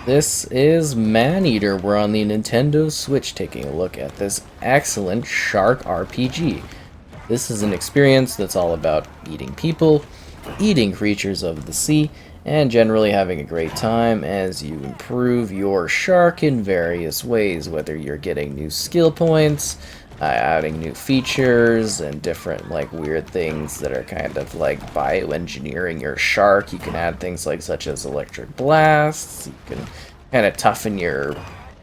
This is Maneater. We're on the Nintendo Switch taking a look at this excellent shark RPG. This is an experience that's all about eating people, eating creatures of the sea, and generally having a great time as you improve your shark in various ways, whether you're getting new skill points, adding new features, and different like weird things that are kind of like bioengineering your shark. You can add things like such as electric blasts. You can kind of toughen your,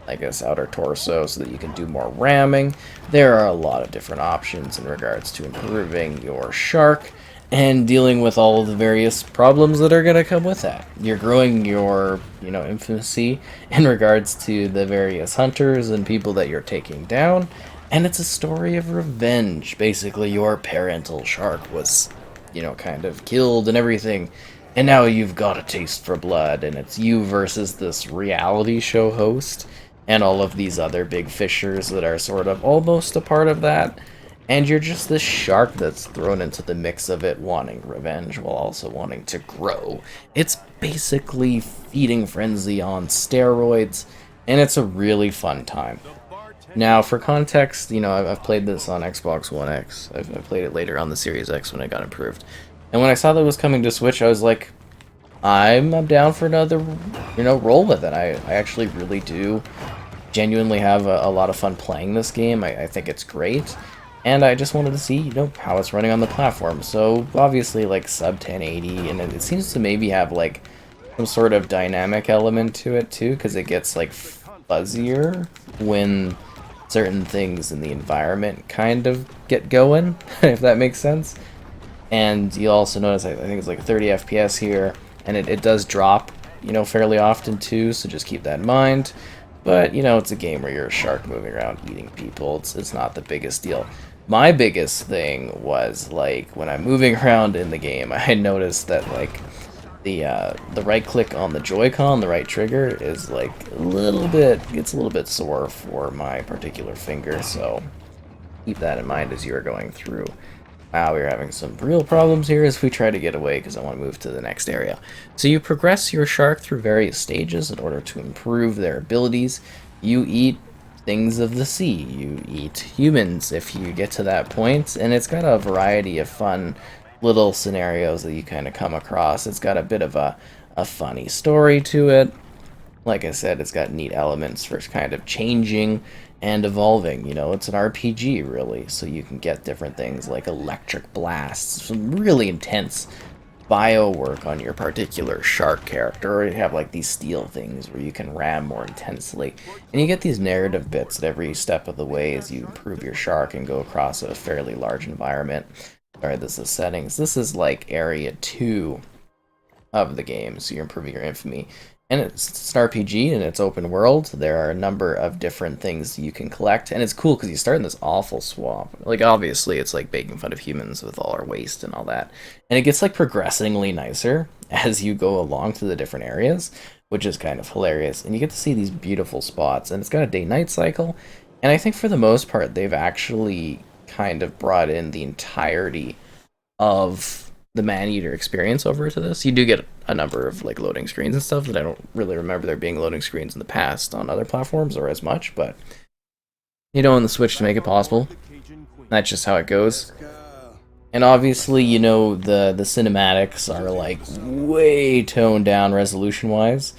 I guess, outer torso so that you can do more ramming. There are a lot of different options in regards to improving your shark and dealing with all of the various problems that are going to come with that. You're growing your, infamousy in regards to the various hunters and people that you're taking down, and it's a story of revenge. Basically, your parental shark was, kind of killed and everything, and now you've got a taste for blood, and it's you versus this reality show host and all of these other big fishers that are sort of almost a part of that. And you're just this shark that's thrown into the mix of it, wanting revenge while also wanting to grow. It's basically feeding frenzy on steroids, and it's a really fun time. Now, for context, I've played this on Xbox One X. I've played it later on the Series X when it got improved. And when I saw that it was coming to Switch, I was like, I'm down for another, roll with it. I actually really do genuinely have a lot of fun playing this game. I think it's great. And I just wanted to see, how it's running on the platform. So, obviously, like, sub 1080, and it seems to maybe have, like, some sort of dynamic element to it, too, because it gets, like, fuzzier when certain things in the environment kind of get going, if that makes sense. And you'll also notice, I think it's like 30 FPS here, and it does drop, fairly often, too, so just keep that in mind. But, it's a game where you're a shark moving around eating people. It's not the biggest deal. My biggest thing was, like, when I'm moving around in the game, I noticed that, like, the right click on the Joy-Con, the right trigger, is, like, gets a little bit sore for my particular finger, so keep that in mind as you're going through. Wow, we're having some real problems here as we try to get away because I want to move to the next area. So you progress your shark through various stages in order to improve their abilities. You eat things of the sea. You eat humans if you get to that point, and it's got a variety of fun little scenarios that you kind of come across. It's got a bit of a funny story to it. Like I said, it's got neat elements for kind of changing and evolving. It's an RPG, really, so you can get different things like electric blasts, some really intense bio work on your particular shark character, or you have like these steel things where you can ram more intensely. And you get these narrative bits at every step of the way as you improve your shark and go across a fairly large environment. Alright, this is settings. This is like area 2 of the game, so you're improving your infamy. And it's an RPG and it's open world. There are a number of different things you can collect, and it's cool because you start in this awful swamp. Like, obviously, it's like making fun of humans with all our waste and all that. And it gets like progressively nicer as you go along to the different areas, which is kind of hilarious. And you get to see these beautiful spots, and it's got a day-night cycle. And I think for the most part, they've actually kind of brought in the entirety of the Maneater experience over to this. You do get a number of like loading screens and stuff that I don't really remember there being loading screens in the past on other platforms or as much, but on the Switch to make it possible. That's just how it goes. And obviously, the cinematics are like way toned down resolution wise,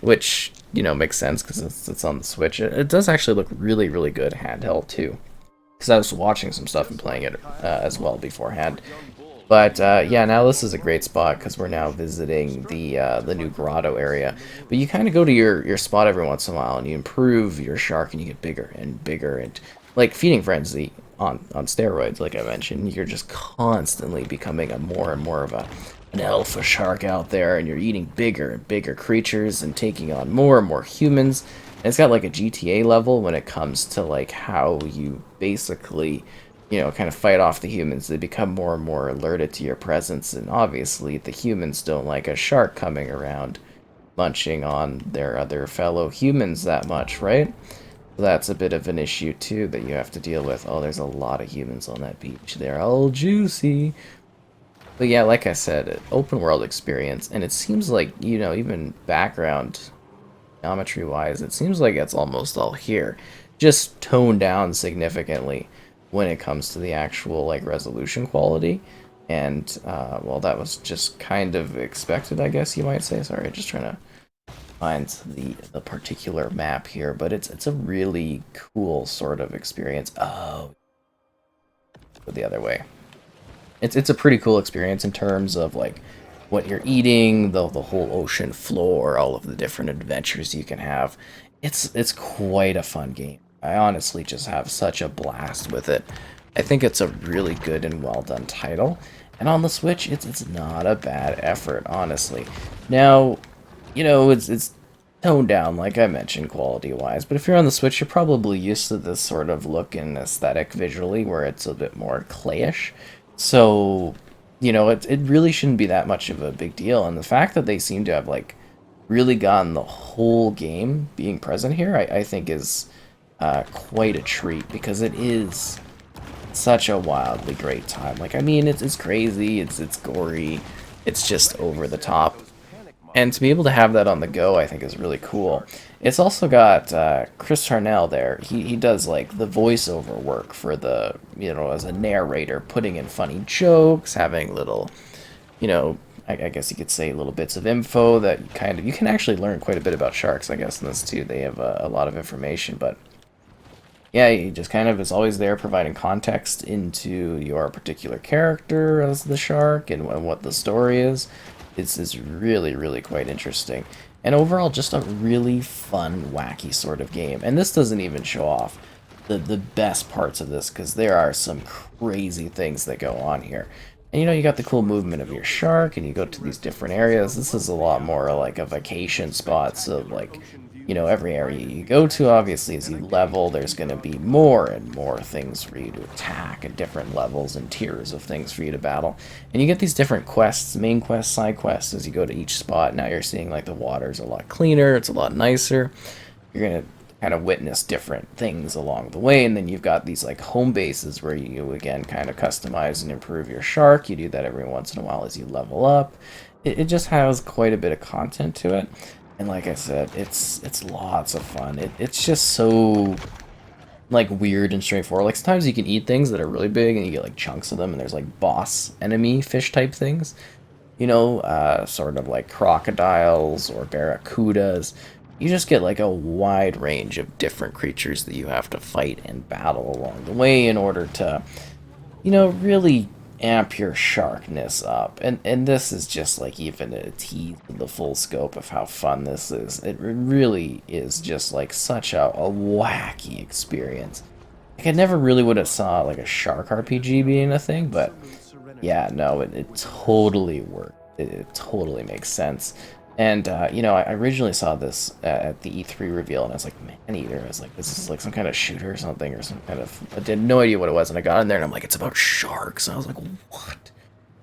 which makes sense because it's on the Switch. It does actually look really, really good handheld too, because I was watching some stuff and playing it as well beforehand. But yeah, now this is a great spot because we're now visiting the new grotto area. But you kind of go to your spot every once in a while, and you improve your shark, and you get bigger and bigger, and like feeding frenzy on steroids, like I mentioned. You're just constantly becoming a more and more of an alpha shark out there, and you're eating bigger and bigger creatures and taking on more and more humans. And it's got like a GTA level when it comes to like how you basically kind of fight off the humans. They become more and more alerted to your presence, and obviously the humans don't like a shark coming around munching on their other fellow humans that much, right? That's a bit of an issue too that you have to deal with. Oh, there's a lot of humans on that beach. They're all juicy. But yeah, like I said, open world experience, and it seems like, even background geometry-wise, it seems like it's almost all here. Just toned down significantly when it comes to the actual like resolution quality. And well, that was just kind of expected, I guess you might say. Sorry, just trying to find the particular map here, but it's a really cool sort of experience. Oh, go the other way. It's a pretty cool experience in terms of like what you're eating, the whole ocean floor, all of the different adventures you can have. It's quite a fun game. I honestly just have such a blast with it. I think it's a really good and well done title. And on the Switch, it's not a bad effort, honestly. Now, you know, it's toned down, like I mentioned, quality-wise. But if you're on the Switch, you're probably used to this sort of look and aesthetic visually, where it's a bit more clayish. So, you know, it really shouldn't be that much of a big deal. And the fact that they seem to have, like, really gotten the whole game being present here, I think is quite a treat, because it is such a wildly great time. Like, I mean, it's crazy, it's gory, it's just over the top. And to be able to have that on the go, I think is really cool. It's also got Chris Harnell there. He does like the voiceover work for the, you know, as a narrator, putting in funny jokes, having little, you know, I guess you could say little bits of info that you can actually learn quite a bit about sharks, I guess, in this too. They have a lot of information, but yeah, he just kind of is always there providing context into your particular character as the shark and what the story is. It's really, really quite interesting. And overall, just a really fun, wacky sort of game. And this doesn't even show off the best parts of this, because there are some crazy things that go on here. And you know, you got the cool movement of your shark, and you go to these different areas. This is a lot more like a vacation spot, so like, you know, every area you go to, obviously, as you level, there's going to be more and more things for you to attack at different levels and tiers of things for you to battle. And you get these different quests, main quests, side quests, as you go to each spot. Now you're seeing, like, the water's a lot cleaner, it's a lot nicer. You're going to kind of witness different things along the way, and then you've got these, like, home bases where you, again, kind of customize and improve your shark. You do that every once in a while as you level up. It just has quite a bit of content to it. And like I said, it's lots of fun. It's just so, like, weird and straightforward. Like, sometimes you can eat things that are really big and you get, like, chunks of them, and there's, like, boss enemy fish type things. You know, sort of like crocodiles or barracudas. You just get, like, a wide range of different creatures that you have to fight and battle along the way in order to, you know, really amp your sharkness up. And this is just like even a tease of the full scope of how fun this is. It really is just like such a wacky experience. Like, I never really would have saw like a shark RPG being a thing, but yeah, no, it totally worked. It totally makes sense. And, you know, I originally saw this at the E3 reveal, and I was like, Maneater. I was like, this is like some kind of shooter or something, or some kind of... I had no idea what it was, and I got in there, and I'm like, it's about sharks. And I was like, what?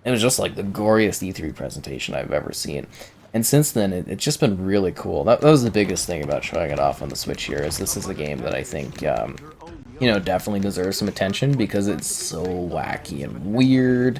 It was just like the goriest E3 presentation I've ever seen. And since then, it's just been really cool. That was the biggest thing about showing it off on the Switch here, is this is a game that I think, you know, definitely deserves some attention, because it's so wacky and weird.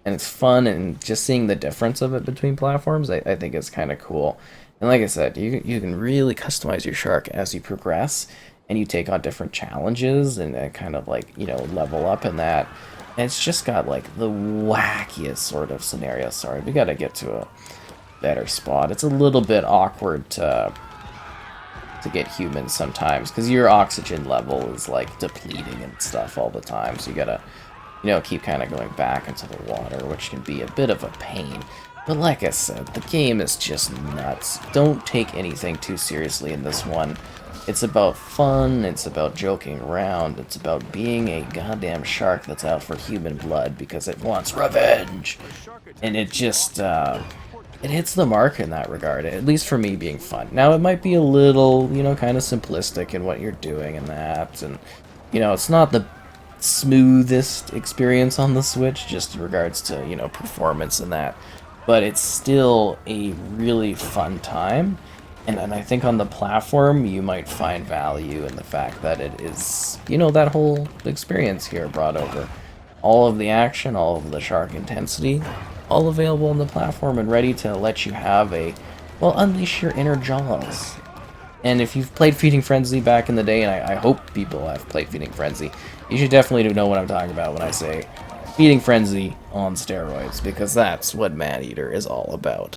And it's fun, and just seeing the difference of it between platforms, I think is kind of cool. And like I said, you can really customize your shark as you progress, and you take on different challenges, and kind of like, you know, level up in that. And it's just got like the wackiest sort of scenario. Sorry, we gotta get to a better spot. It's a little bit awkward to get humans sometimes, because your oxygen level is like depleting and stuff all the time, so you gotta, you know, keep kind of going back into the water, which can be a bit of a pain. But like I said, the game is just nuts. Don't take anything too seriously in this one. It's about fun, it's about joking around, it's about being a goddamn shark that's out for human blood because it wants revenge. And it just, it hits the mark in that regard, at least for me, being fun. Now, it might be a little, you know, kind of simplistic in what you're doing and that, and, you know, it's not the smoothest experience on the Switch, just in regards to, you know, performance and that, but it's still a really fun time. And I think on the platform, you might find value in the fact that it is, you know, that whole experience here brought over. All of the action, all of the shark intensity, all available on the platform and ready to let you have a, well, unleash your inner Jaws. And if you've played Feeding Frenzy back in the day, and I hope people have played Feeding Frenzy, you should definitely know what I'm talking about when I say Feeding Frenzy on steroids, because that's what Maneater is all about.